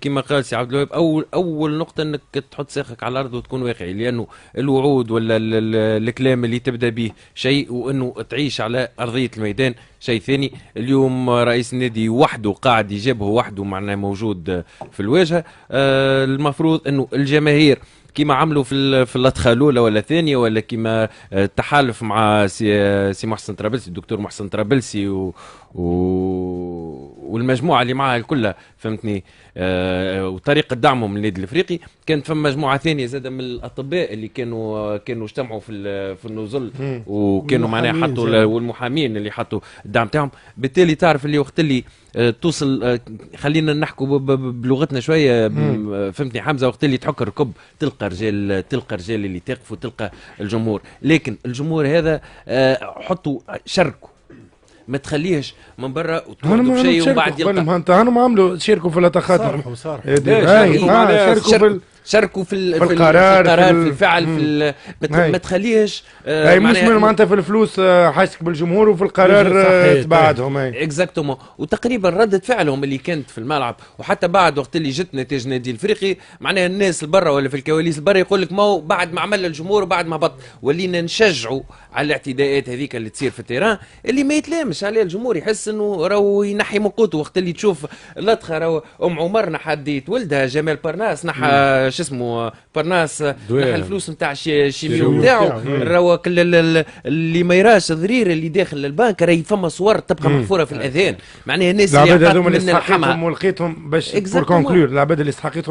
كما قال سي عبد الوهاب، اول نقطه انك تحط ساقك على الارض وتكون واقعي، لانه الوعود ولا الكلام اللي تبدا به شيء، وانه تعيش على ارضيه الميدان شيء ثاني. اليوم رئيس النادي وحده قاعد يجيبه وحده، معناه موجود في الواجهه. المفروض انه الجماهير كما عملوا في اللطخه الاولى ولا الثانيه، ولا كما التحالف مع سي محسن طرابلسي، الدكتور محسن طرابلسي والمجموعه اللي معها الكلها، فهمتني. وطريقه دعمهم للنادي الافريقي. كانت فما مجموعه ثانيه زاده من الاطباء اللي كانوا اجتمعوا في النزل، وكانوا معناها حطوا، والمحامين اللي حطوا الدعم تاعهم. بالتالي تعرف اللي وقت اللي توصل، خلينا نحكوا بلغتنا شويه، فهمتني حمزه، وقت اللي تحك الركب تلقى رجال اللي تقف، وتلقى الجمهور. لكن الجمهور هذا حطوا شاركوا، ما تخليهش من برا وتوعدوا بشيء ومن بعد يلقى. انت هانم عملوا شاركوا في اللقاءات، شاركوا في القرار، في الفعل، ما تخليهش مش معناتها في الفلوس حاسك بالجمهور، وفي القرار تبعدهم. اكزاكتومون. وتقريبا ردة فعلهم اللي كانت في الملعب، وحتى بعد وقت اللي جت نتيجه النادي الافريقي، معناها الناس البرا ولا في الكواليس البرا يقول لك ما هو بعد ما عمل الجمهور وبعد ما هبط، ولينا نشجعوا على الاعتداءات هذيك اللي تصير في التيران، اللي ما يتلامش عليه الجمهور، يحس انه راهو ينحي من قوته. وقت اللي تشوف اللطخه، راهو عمر نحى ولدها جمال برناس، نحى شو اسمه برناس، نحى الفلوس نتاع الشيميو نتاعو، راهو اللي ما يراش الضرير اللي داخل البنك، راهي فما صور تبقى محفوره في الاذهان. معناها الناس اللي من الحقهم ولقيتهم باش بور كونكلور، العباد اللي استحقيتهم